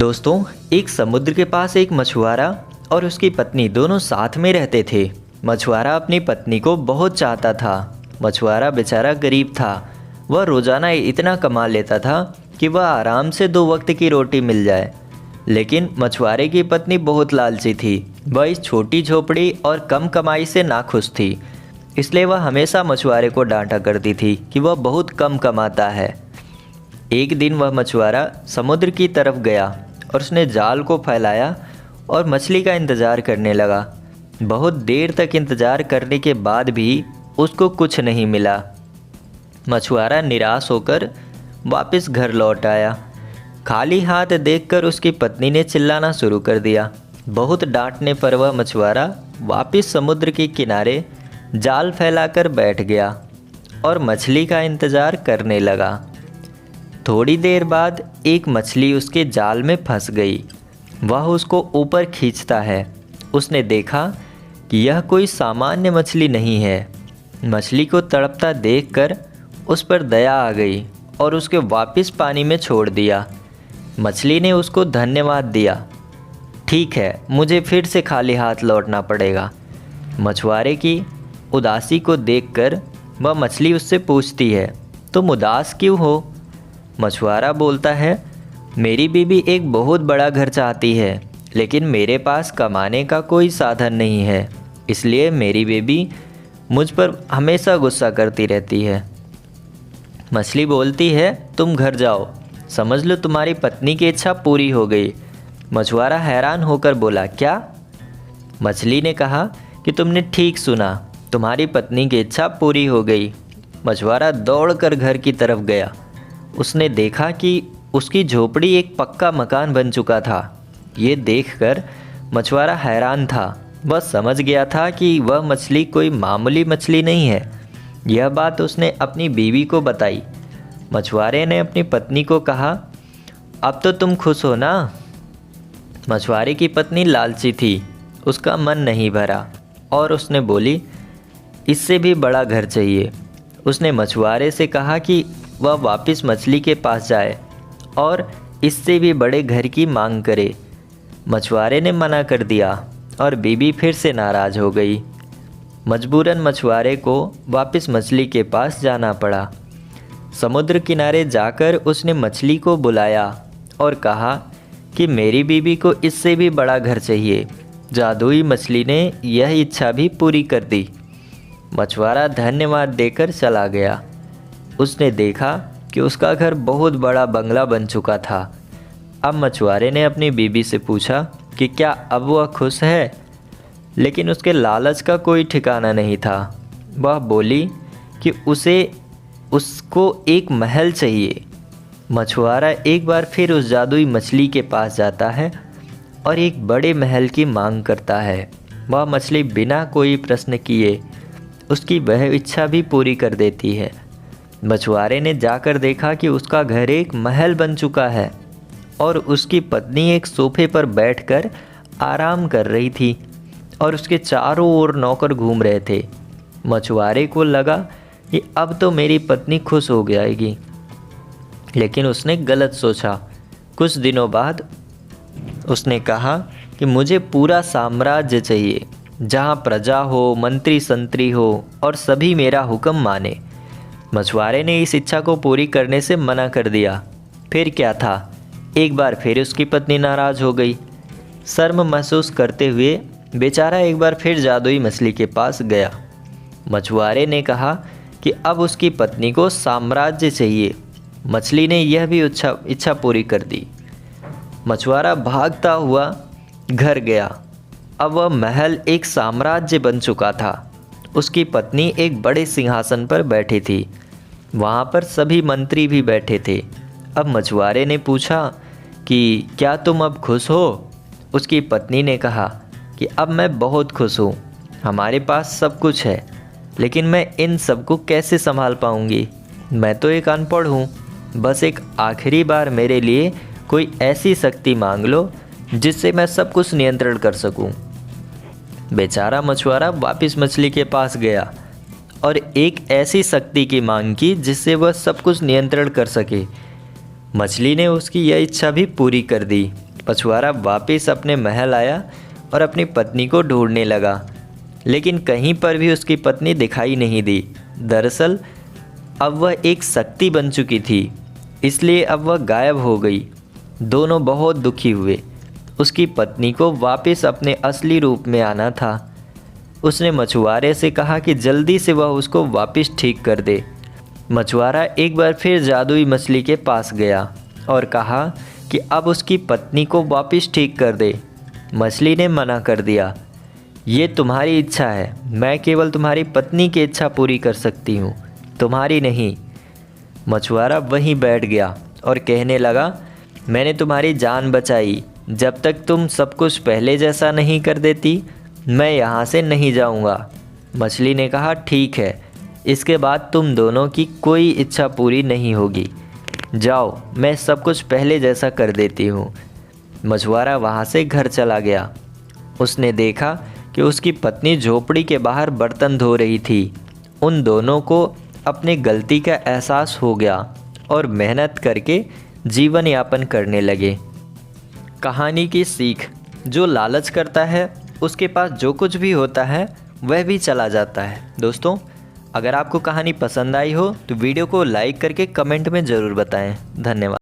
दोस्तों, एक समुद्र के पास एक मछुआरा और उसकी पत्नी दोनों साथ में रहते थे। मछुआरा अपनी पत्नी को बहुत चाहता था। मछुआरा बेचारा गरीब था। वह रोज़ाना इतना कमा लेता था कि वह आराम से 2 वक्त की रोटी मिल जाए। लेकिन मछुआरे की पत्नी बहुत लालची थी। वह इस छोटी झोपड़ी और कम कमाई से नाखुश थी। इसलिए वह हमेशा मछुआरे को डांटा करती थी कि वह बहुत कम कमाता है। एक दिन वह मछुआरा समुद्र की तरफ गया और उसने जाल को फैलाया और मछली का इंतज़ार करने लगा। बहुत देर तक इंतज़ार करने के बाद भी उसको कुछ नहीं मिला। मछुआरा निराश होकर वापस घर लौट आया। खाली हाथ देखकर उसकी पत्नी ने चिल्लाना शुरू कर दिया। बहुत डांटने पर वह मछुआरा वापस समुद्र के किनारे जाल फैलाकर बैठ गया और मछली का इंतज़ार करने लगा। थोड़ी देर बाद एक मछली उसके जाल में फंस गई। वह उसको ऊपर खींचता है। उसने देखा कि यह कोई सामान्य मछली नहीं है। मछली को तड़पता देखकर उस पर दया आ गई और उसके वापस पानी में छोड़ दिया। मछली ने उसको धन्यवाद दिया। ठीक है, मुझे फिर से खाली हाथ लौटना पड़ेगा। मछुआरे की उदासी को देखकर वह मछली उससे पूछती है, तुम उदास क्यों हो? मछुआरा बोलता है, मेरी बीवी एक बहुत बड़ा घर चाहती है, लेकिन मेरे पास कमाने का कोई साधन नहीं है। इसलिए मेरी बीवी मुझ पर हमेशा गुस्सा करती रहती है। मछली बोलती है, तुम घर जाओ, समझ लो तुम्हारी पत्नी की इच्छा पूरी हो गई। मछुआरा हैरान होकर बोला, क्या? मछली ने कहा कि तुमने ठीक सुना, तुम्हारी पत्नी की इच्छा पूरी हो गई। मछुआरा दौड़कर घर की तरफ गया। उसने देखा कि उसकी झोपड़ी एक पक्का मकान बन चुका था। ये देखकर मछुआरा हैरान था। वह समझ गया था कि वह मछली कोई मामूली मछली नहीं है। यह बात उसने अपनी बीवी को बताई। मछुआरे ने अपनी पत्नी को कहा, अब तो तुम खुश हो ना? मछुआरे की पत्नी लालची थी। उसका मन नहीं भरा और उसने बोली, इससे भी बड़ा घर चाहिए। उसने मछुआरे से कहा कि वह वापस मछली के पास जाए और इससे भी बड़े घर की मांग करे। मछुआरे ने मना कर दिया और बीबी फिर से नाराज़ हो गई। मजबूरन मछुआरे को वापस मछली के पास जाना पड़ा। समुद्र किनारे जाकर उसने मछली को बुलाया और कहा कि मेरी बीबी को इससे भी बड़ा घर चाहिए। जादुई मछली ने यह इच्छा भी पूरी कर दी। मछुआरा धन्यवाद देकर चला गया। उसने देखा कि उसका घर बहुत बड़ा बंगला बन चुका था। अब मछुआरे ने अपनी बीबी से पूछा कि क्या अब वह खुश है, लेकिन उसके लालच का कोई ठिकाना नहीं था। वह बोली कि उसको एक महल चाहिए। मछुआरा एक बार फिर उस जादुई मछली के पास जाता है और एक बड़े महल की मांग करता है। वह मछली बिना कोई प्रश्न किए उसकी वह इच्छा भी पूरी कर देती है। मछुआरे ने जाकर देखा कि उसका घर एक महल बन चुका है और उसकी पत्नी एक सोफे पर बैठकर आराम कर रही थी और उसके चारों ओर नौकर घूम रहे थे। मछुआरे को लगा कि अब तो मेरी पत्नी खुश हो जाएगी, लेकिन उसने गलत सोचा। कुछ दिनों बाद उसने कहा कि मुझे पूरा साम्राज्य चाहिए, जहाँ प्रजा हो, मंत्री संतरी हो और सभी मेरा हुक्म माने। मछुआरे ने इस इच्छा को पूरी करने से मना कर दिया। फिर क्या था, एक बार फिर उसकी पत्नी नाराज़ हो गई। शर्म महसूस करते हुए बेचारा एक बार फिर जादुई मछली के पास गया। मछुआरे ने कहा कि अब उसकी पत्नी को साम्राज्य चाहिए। मछली ने यह भी इच्छा पूरी कर दी। मछुआरा भागता हुआ घर गया। अब वह महल एक साम्राज्य बन चुका था। उसकी पत्नी एक बड़े सिंहासन पर बैठी थी। वहाँ पर सभी मंत्री भी बैठे थे। अब मछुआरे ने पूछा कि क्या तुम अब खुश हो? उसकी पत्नी ने कहा कि अब मैं बहुत खुश हूँ। हमारे पास सब कुछ है, लेकिन मैं इन सब को कैसे संभाल पाऊँगी? मैं तो एक अनपढ़ हूँ। बस एक आखिरी बार मेरे लिए कोई ऐसी शक्ति मांग लो जिससे मैं सब कुछ नियंत्रण कर सकूँ। बेचारा मछुआरा वापस मछली के पास गया और एक ऐसी शक्ति की मांग की जिससे वह सब कुछ नियंत्रण कर सके। मछली ने उसकी यह इच्छा भी पूरी कर दी। मछुआरा वापस अपने महल आया और अपनी पत्नी को ढूंढने लगा, लेकिन कहीं पर भी उसकी पत्नी दिखाई नहीं दी। दरअसल अब वह एक शक्ति बन चुकी थी, इसलिए अब वह गायब हो गई। दोनों बहुत दुखी हुए। उसकी पत्नी को वापस अपने असली रूप में आना था। उसने मछुआरे से कहा कि जल्दी से वह उसको वापस ठीक कर दे। मछुआरा एक बार फिर जादुई मछली के पास गया और कहा कि अब उसकी पत्नी को वापस ठीक कर दे। मछली ने मना कर दिया, ये तुम्हारी इच्छा है, मैं केवल तुम्हारी पत्नी की इच्छा पूरी कर सकती हूँ, तुम्हारी नहीं। मछुआरा वहीं बैठ गया और कहने लगा, मैंने तुम्हारी जान बचाई, जब तक तुम सब कुछ पहले जैसा नहीं कर देती मैं यहाँ से नहीं जाऊँगा। मछली ने कहा, ठीक है, इसके बाद तुम दोनों की कोई इच्छा पूरी नहीं होगी, जाओ, मैं सब कुछ पहले जैसा कर देती हूँ। मछुआरा वहाँ से घर चला गया। उसने देखा कि उसकी पत्नी झोपड़ी के बाहर बर्तन धो रही थी। उन दोनों को अपनी गलती का एहसास हो गया और मेहनत करके जीवन यापन करने लगे। कहानी की सीख, जो लालच करता है उसके पास जो कुछ भी होता है वह भी चला जाता है। दोस्तों, अगर आपको कहानी पसंद आई हो तो वीडियो को लाइक करके कमेंट में ज़रूर बताएं। धन्यवाद।